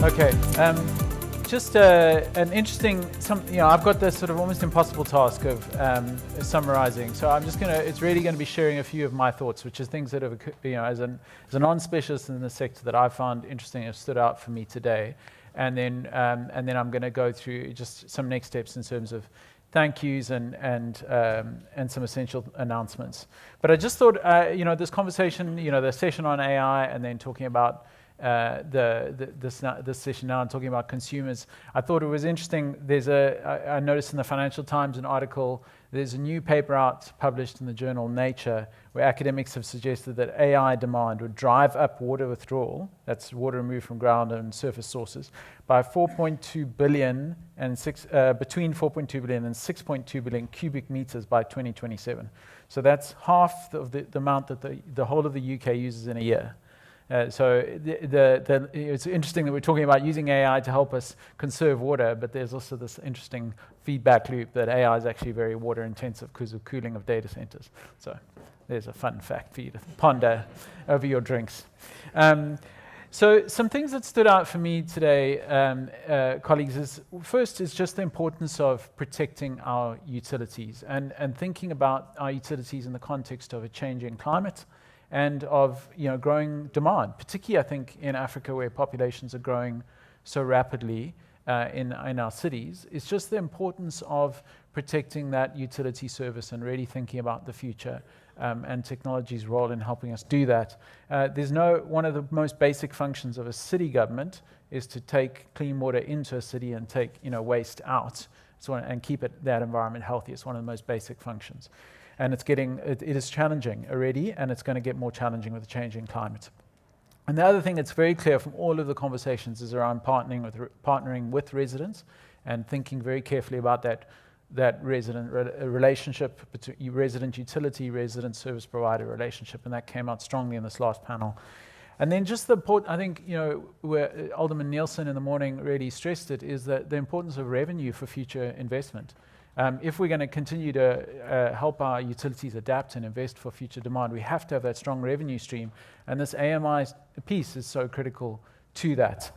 Okay, just an interesting, I've got this sort of almost impossible task of summarizing. So I'm just it's really going to be sharing a few of my thoughts, which is things that have, as a non-specialist in the sector that I found interesting and stood out for me today. And then I'm going to go through just some next steps in terms of thank yous and some essential announcements. But I just thought, this conversation, the session on AI, and then talking about this session now and talking about consumers, I thought it was interesting. I noticed in the Financial Times an article. There's a new paper out published in the journal Nature where academics have suggested that AI demand would drive up water withdrawal, that's water removed from ground and surface sources, by 4.2 billion and between 4.2 billion and 6.2 billion cubic meters by 2027. So that's half of the amount that the whole of the UK uses in a year. So it's interesting that we're talking about using AI to help us conserve water, but there's also this interesting feedback loop that AI is actually very water intensive because of cooling of data centers. So there's a fun fact for you to ponder over your drinks. So some things that stood out for me today, colleagues, first is just the importance of protecting our utilities and thinking about our utilities in the context of a changing climate and of growing demand, particularly I think in Africa where populations are growing so rapidly in our cities. It's just the importance of protecting that utility service and really thinking about the future and technology's role in helping us do that. One of the most basic functions of a city government is to take clean water into a city and take waste out and keep that environment healthy. It's one of the most basic functions. And it is challenging already, and it's going to get more challenging with the changing climate. And the other thing that's very clear from all of the conversations is around partnering with residents and thinking very carefully about that resident relationship between resident utility, resident service provider relationship, and that came out strongly in this last panel. And then just I think, where Alderman Nielsen in the morning really stressed it, is that the importance of revenue for future investment. If we're going to continue to help our utilities adapt and invest for future demand, we have to have that strong revenue stream, and this AMI piece is so critical to that.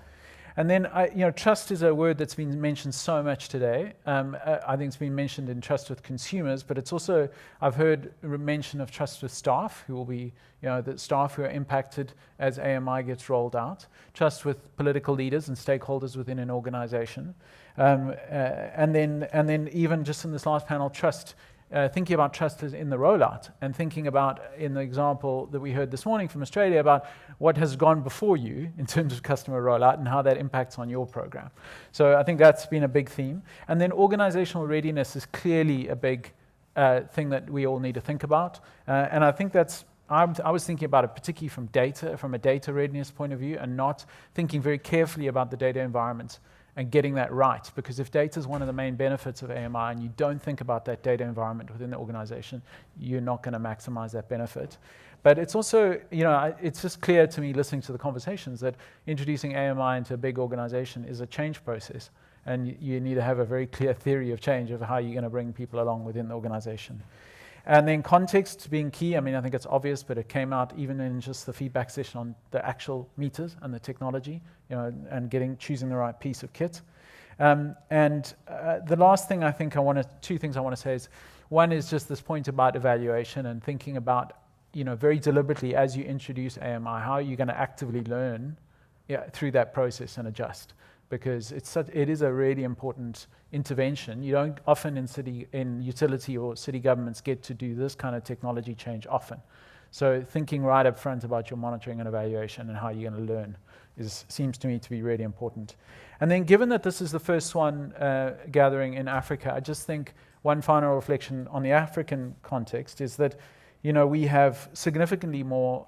And then, trust is a word that's been mentioned so much today. I think it's been mentioned in trust with consumers, but it's also, I've heard mention of trust with staff, who will be, the staff who are impacted as AMI gets rolled out, trust with political leaders and stakeholders within an organization, and then even just in this last panel, trust. Thinking about trust in the rollout and thinking about, in the example that we heard this morning from Australia, about what has gone before you in terms of customer rollout and how that impacts on your program. So I think that's been a big theme. And then organizational readiness is clearly a big thing that we all need to think about. And I think I was thinking about it particularly from a data readiness point of view, and not thinking very carefully about the data environment and getting that right, because if data is one of the main benefits of AMI and you don't think about that data environment within the organization, you're not going to maximize that benefit. But it's also, it's just clear to me listening to the conversations that introducing AMI into a big organization is a change process, and you need to have a very clear theory of change of how you're going to bring people along within the organization. And then context being key. I mean, I think it's obvious, but it came out even in just the feedback session on the actual meters and the technology, and choosing the right piece of kit. The last thing two things I want to say is, one is just this point about evaluation and thinking about, very deliberately as you introduce AMI, how are you going to actively learn through that process and adjust? Because it is a really important intervention. You don't often in utility or city governments get to do this kind of technology change often. So thinking right up front about your monitoring and evaluation and how you're going to learn seems to me to be really important. And then given that this is the first SWAN gathering in Africa, I just think one final reflection on the African context is that we have significantly more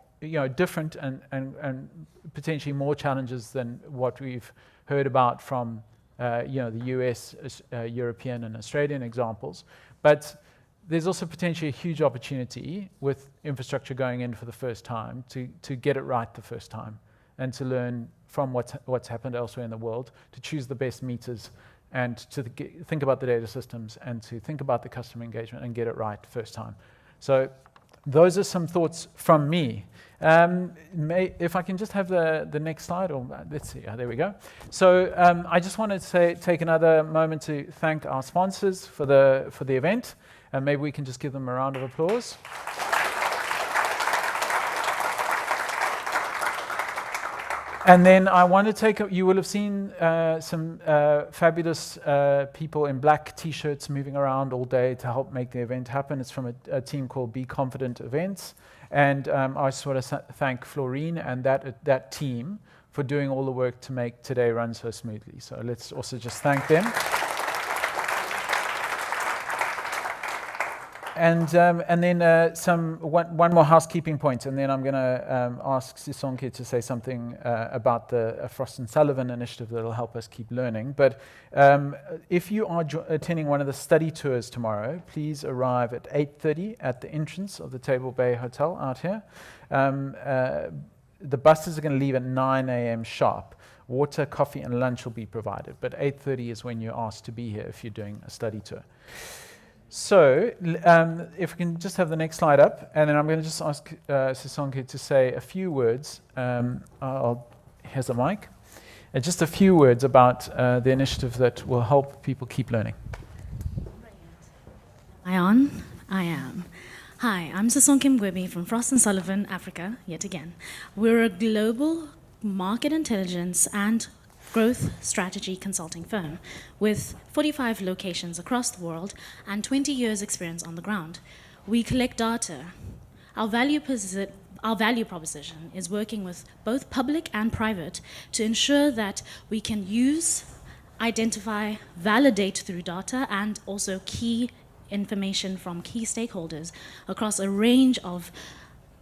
different and potentially more challenges than what we've heard about from the US, European and Australian examples. But there's also potentially a huge opportunity with infrastructure going in for the first time to get it right the first time, and to learn from what's happened elsewhere in the world, to choose the best meters and to think about the data systems and to think about the customer engagement and get it right first time. So those are some thoughts from me. If I can just have the next slide, or let's see, there we go. So I just wanted to take another moment to thank our sponsors for the event, and maybe we can just give them a round of applause. And then I want to you will have seen some fabulous people in black t-shirts moving around all day to help make the event happen. It's from a team called Be Confident Events. And I just want to thank Florine and that team for doing all the work to make today run so smoothly. So let's also just thank them. And then one more housekeeping point, and then I'm going to ask Sisonke to say something about the Frost & Sullivan initiative that will help us keep learning. But if you are attending one of the study tours tomorrow, please arrive at 8:30 at the entrance of the Table Bay Hotel out here. The buses are going to leave at 9 a.m. sharp. Water, coffee, and lunch will be provided. But 8:30 is when you're asked to be here if you're doing a study tour. So, if we can just have the next slide up, and then I'm going to just ask Sisonke to say a few words. Here's the mic. Just a few words about the initiative that will help people keep learning. Am I on? I am. Hi, I'm Sisonke Mgwebi from Frost & Sullivan, Africa, yet again. We're a global market intelligence and growth strategy consulting firm with 45 locations across the world and 20 years experience on the ground. We collect data. Our value proposition is working with both public and private to ensure that we can use, identify, validate through data, and also key information from key stakeholders across a range of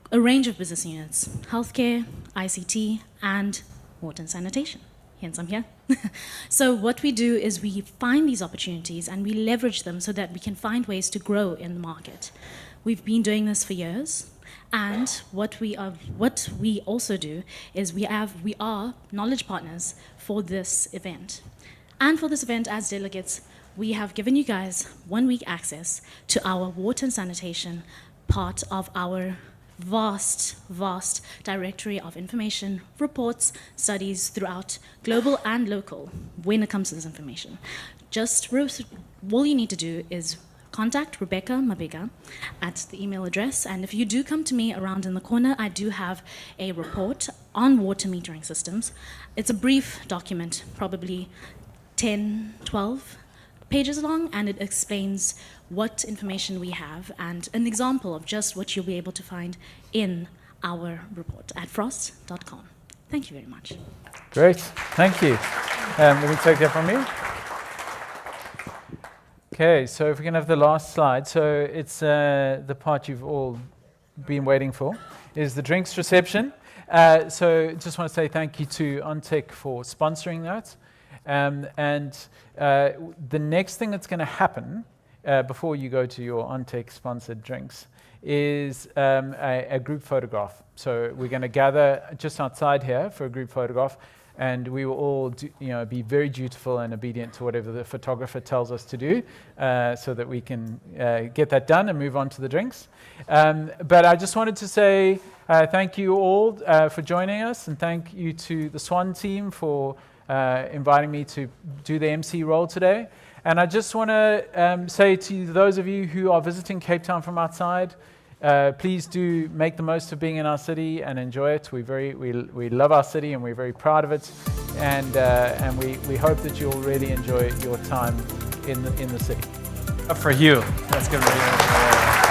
business units: healthcare, ICT, and water and sanitation. Hence, I'm here. So what we do is we find these opportunities and we leverage them so that we can find ways to grow in the market. We've been doing this for years, and what we also do is we are knowledge partners for this event. And for this event, as delegates, we have given you guys 1 week access to our water and sanitation part of our vast directory of information, reports, studies throughout global and local when it comes to this information. All you need to do is contact Rebecca Mabega at the email address, and if you do come to me around in the corner, I do have a report on water metering systems. It's a brief document, probably 10, 12 pages long, and it explains what information we have and an example of just what you'll be able to find in our report at frost.com. Thank you very much. Great, thank you. Let me take that from you. Okay, so if we can have the last slide. So it's the part you've all been waiting for, is the drinks reception. So just want to say thank you to OnTech for sponsoring that. The next thing that's going to happen before you go to your OnTech sponsored drinks is a group photograph. So we're going to gather just outside here for a group photograph, and we will all be very dutiful and obedient to whatever the photographer tells us to do, so that we can get that done and move on to the drinks. But I just wanted to say thank you all for joining us, and thank you to the SWAN team for inviting me to do the MC role today. And I just want to say to those of you who are visiting Cape Town from outside, please do make the most of being in our city and enjoy it. We love our city and we're very proud of it, and we hope that you'll really enjoy your time in the city. For you. That's good.